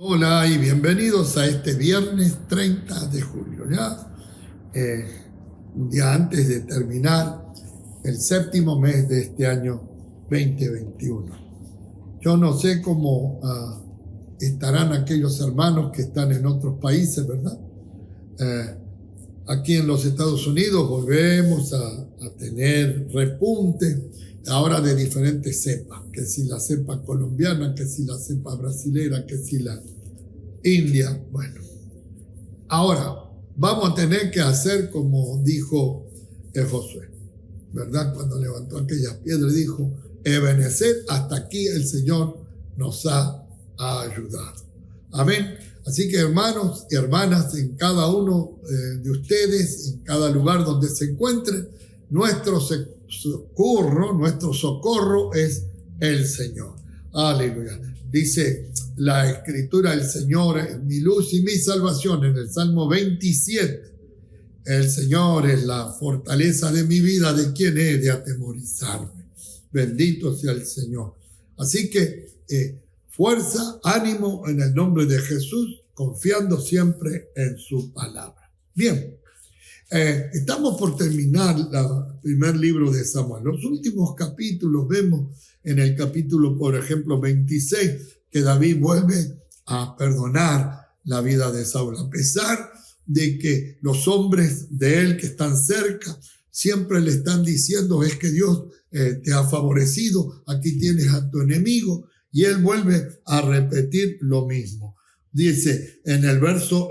Hola y bienvenidos a este viernes 30 de julio, ¿ya? Un día antes de terminar el séptimo mes de este año 2021. Yo no sé cómo estarán aquellos hermanos que están en otros países, ¿verdad? Aquí en los Estados Unidos volvemos a tener repunte ahora de diferentes cepas, que si la cepa colombiana, que si la cepa brasilera, que si la India. Bueno, ahora vamos a tener que hacer como dijo Josué, ¿verdad? Cuando levantó aquellas piedras dijo: Ebenecer, hasta aquí el Señor nos ha ayudado. Amén. Así que hermanos y hermanas, en cada uno de ustedes, en cada lugar donde se encuentren, nuestro socorro es el Señor. Aleluya. Dice la Escritura: el Señor es mi luz y mi salvación, en el Salmo 27. El Señor es la fortaleza de mi vida, ¿de quién he de atemorizarme? Bendito sea el Señor. Así que fuerza, ánimo en el nombre de Jesús, confiando siempre en su palabra. Bien, estamos por terminar el primer libro de Samuel. Los últimos capítulos vemos en el capítulo, por ejemplo, 26, que David vuelve a perdonar la vida de Saúl, a pesar de que los hombres de él que están cerca siempre le están diciendo: es que Dios te ha favorecido, aquí tienes a tu enemigo, y él vuelve a repetir lo mismo. Dice en el verso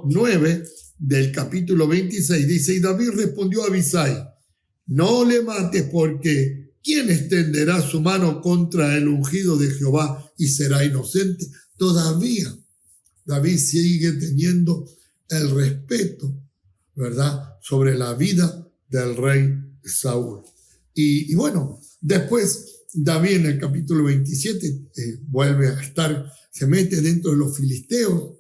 9 del capítulo 26, dice: y David respondió a Abisai: no le mates, porque ¿quién extenderá su mano contra el ungido de Jehová y será inocente? Todavía David sigue teniendo el respeto, ¿verdad?, sobre la vida del rey Saúl. Y bueno, después David en el capítulo 27 vuelve a estar, se mete dentro de los filisteos,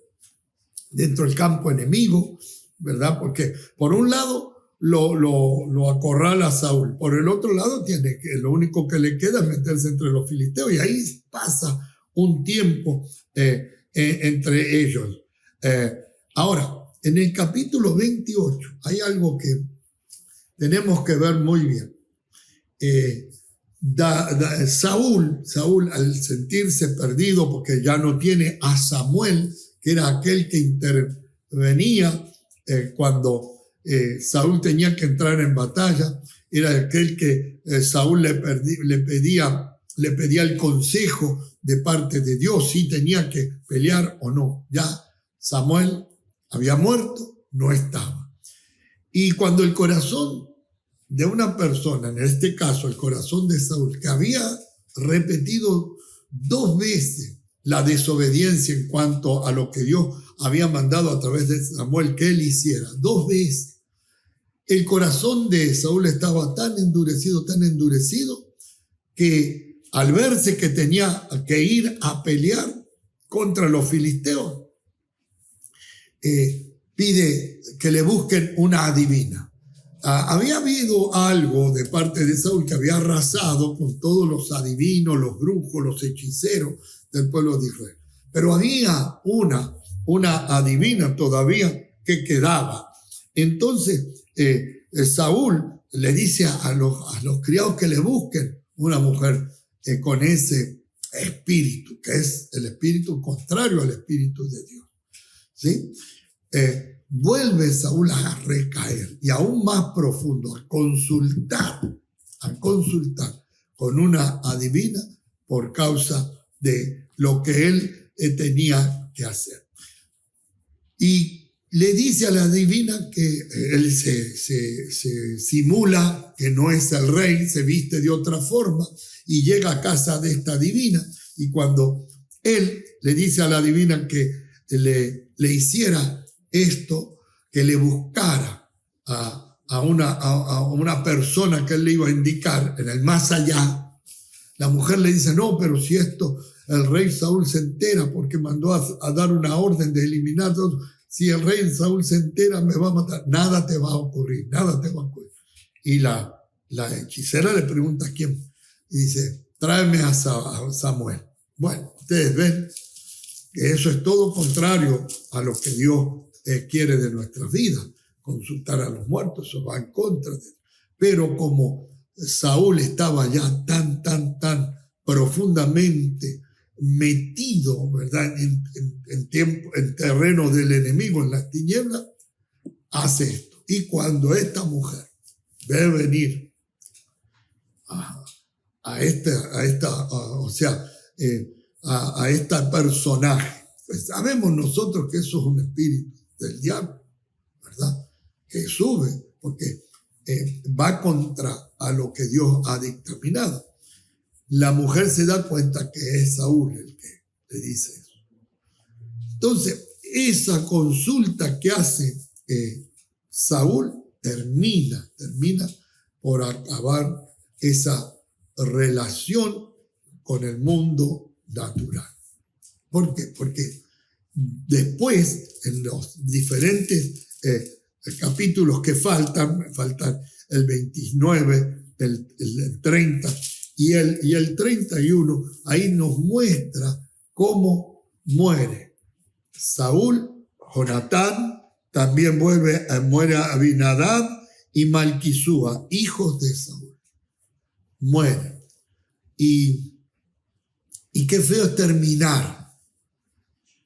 dentro del campo enemigo, ¿verdad? Porque por un lado lo acorrala Saúl, por el otro lado lo único que le queda es meterse entre los filisteos, y ahí pasa un tiempo entre ellos. Ahora, en el capítulo 28 hay algo que tenemos que ver muy bien. Saúl, al sentirse perdido porque ya no tiene a Samuel, que era aquel que intervenía cuando Saúl tenía que entrar en batalla, era aquel que Saúl le pedía el consejo de parte de Dios, si tenía que pelear o no. Ya Samuel había muerto, no estaba. Y cuando el corazón de una persona, en este caso el corazón de Saúl, que había repetido 2 veces la desobediencia en cuanto a lo que Dios había mandado a través de Samuel que él hiciera, 2 veces, el corazón de Saúl estaba tan endurecido, que al verse que tenía que ir a pelear contra los filisteos, pide que le busquen una adivina. Había habido algo de parte de Saúl que había arrasado con todos los adivinos, los brujos, los hechiceros del pueblo de Israel. Pero había una adivina todavía que quedaba. Entonces Saúl le dice a los criados que le busquen una mujer con ese espíritu, que es el espíritu contrario al espíritu de Dios. ¿Sí? Vuelve Saúl a recaer, y aún más profundo, a consultar con una adivina por causa de lo que él tenía que hacer. Y le dice a la adivina que él se simula que no es el rey, se viste de otra forma y llega a casa de esta adivina, y cuando él le dice a la adivina que le hiciera esto, que le buscara a una persona que él le iba a indicar en el más allá, la mujer le dice: no, pero si esto el rey Saúl se entera, porque mandó a dar una orden de eliminar todos. Si el rey Saúl se entera, me va a matar. Nada te va a ocurrir. Y la hechicera le pregunta: ¿quién? Y dice: tráeme a Samuel. Bueno, ustedes ven que eso es todo contrario a lo que Dios quiere de nuestras vidas. Consultar a los muertos, eso va en contra de él. Pero como Saúl estaba ya tan profundamente metido, ¿verdad?, en terreno del enemigo, en las tinieblas, hace esto. Y cuando esta mujer ve venir a este personaje, pues sabemos nosotros que eso es un espíritu del diablo, ¿verdad?, que sube porque va contra a lo que Dios ha dictaminado. La mujer se da cuenta que es Saúl el que le dice eso. Entonces, esa consulta que hace Saúl termina por acabar esa relación con el mundo natural. ¿Por qué? Porque después, en los diferentes capítulos que faltan el 29, el 30 y el 31, ahí nos muestra cómo muere Saúl, Jonatán, también muere Abinadab y Malquisúa, hijos de Saúl. Mueren. Y qué feo es terminar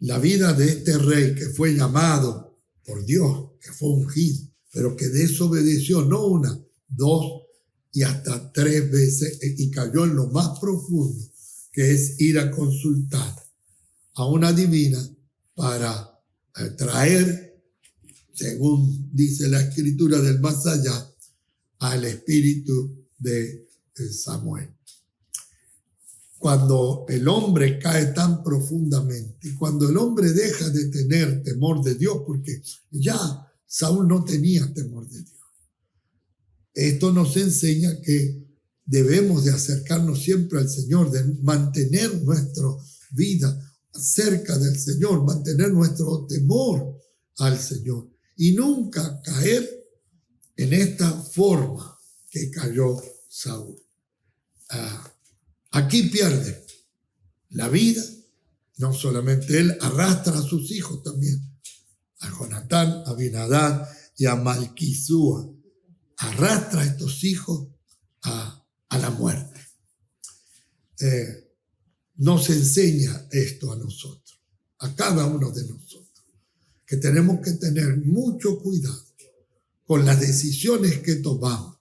la vida de este rey que fue llamado por Dios, que fue ungido, pero que desobedeció no una, dos y hasta 3 veces y cayó en lo más profundo, que es ir a consultar a una divina para traer, según dice la escritura del más allá, al espíritu de Samuel. Cuando el hombre cae tan profundamente y cuando el hombre deja de tener temor de Dios, porque ya Saúl no tenía temor de Dios. Esto nos enseña que debemos de acercarnos siempre al Señor, de mantener nuestra vida cerca del Señor, mantener nuestro temor al Señor y nunca caer en esta forma que cayó Saúl. Aquí pierde la vida, no solamente él, arrastra a sus hijos también, a Jonatán, a Abinadab y a Malquisúa. Arrastra a estos hijos a la muerte. Nos enseña esto a nosotros, a cada uno de nosotros, que tenemos que tener mucho cuidado con las decisiones que tomamos.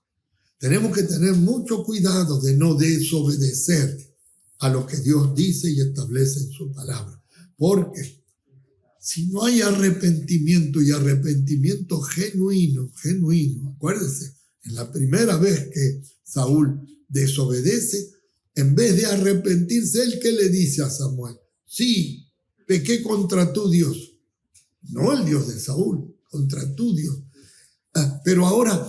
Tenemos que tener mucho cuidado de no desobedecer a lo que Dios dice y establece en su palabra. Porque si no hay arrepentimiento y arrepentimiento genuino, acuérdense, en la primera vez que Saúl desobedece, en vez de arrepentirse, ¿él qué le dice a Samuel? Sí, pequé contra tu Dios, no el Dios de Saúl, contra tu Dios. Pero ahora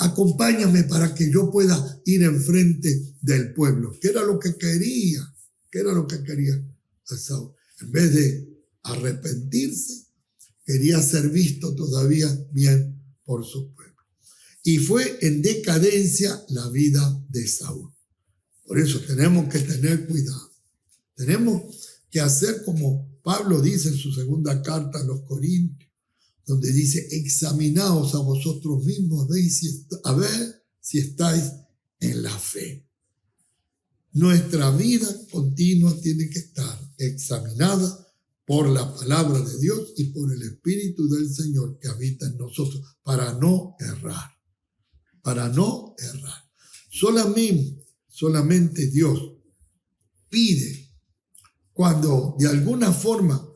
acompáñame para que yo pueda ir enfrente del pueblo. ¿Qué era lo que quería? Saúl? En vez de arrepentirse, quería ser visto todavía bien por su pueblo. Y fue en decadencia la vida de Saúl. Por eso tenemos que tener cuidado. Tenemos que hacer como Pablo dice en su segunda carta a los Corintios, donde dice, examinaos a vosotros mismos, a ver si estáis en la fe. Nuestra vida continua tiene que estar examinada por la palabra de Dios y por el Espíritu del Señor que habita en nosotros, para no errar. Solamente Dios pide cuando de alguna forma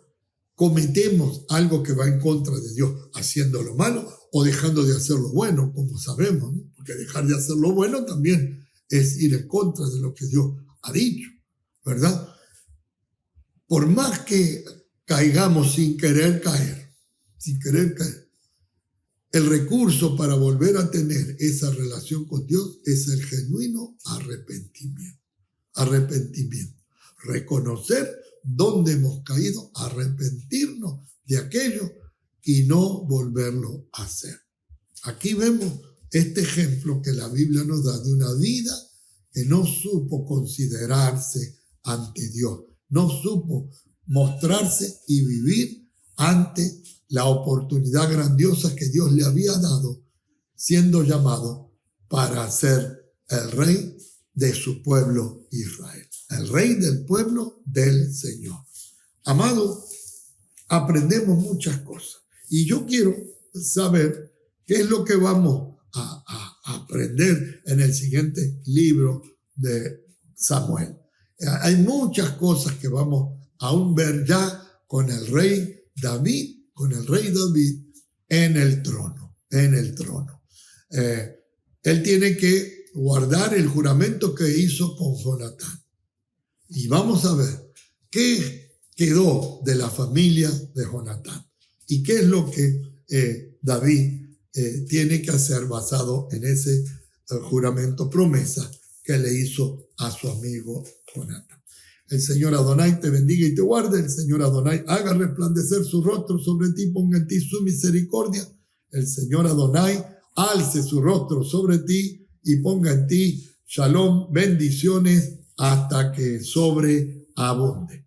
cometemos algo que va en contra de Dios, haciendo lo malo o dejando de hacer lo bueno, como sabemos, ¿no? Porque dejar de hacer lo bueno también es ir en contra de lo que Dios ha dicho, ¿verdad? Por más que caigamos sin querer caer, el recurso para volver a tener esa relación con Dios es el genuino arrepentimiento. Reconocer dónde hemos caído, arrepentirnos de aquello y no volverlo a hacer. Aquí vemos este ejemplo que la Biblia nos da de una vida que no supo considerarse ante Dios, no supo mostrarse y vivir ante la oportunidad grandiosa que Dios le había dado, siendo llamado para ser el rey de su pueblo Israel, el rey del pueblo del Señor. Amado, aprendemos muchas cosas y yo quiero saber qué es lo que vamos a aprender en el siguiente libro de Samuel. Hay muchas cosas que vamos a aún ver ya con el rey David, en el trono, él tiene que guardar el juramento que hizo con Jonatán. Y vamos a ver qué quedó de la familia de Jonatán y qué es lo que David tiene que hacer basado en ese juramento, promesa que le hizo a su amigo Jonatán. El Señor Adonai te bendiga y te guarde. El Señor Adonai haga resplandecer su rostro sobre ti, ponga en ti su misericordia. El Señor Adonai alce su rostro sobre ti y ponga en ti shalom, bendiciones, hasta que sobreabunde.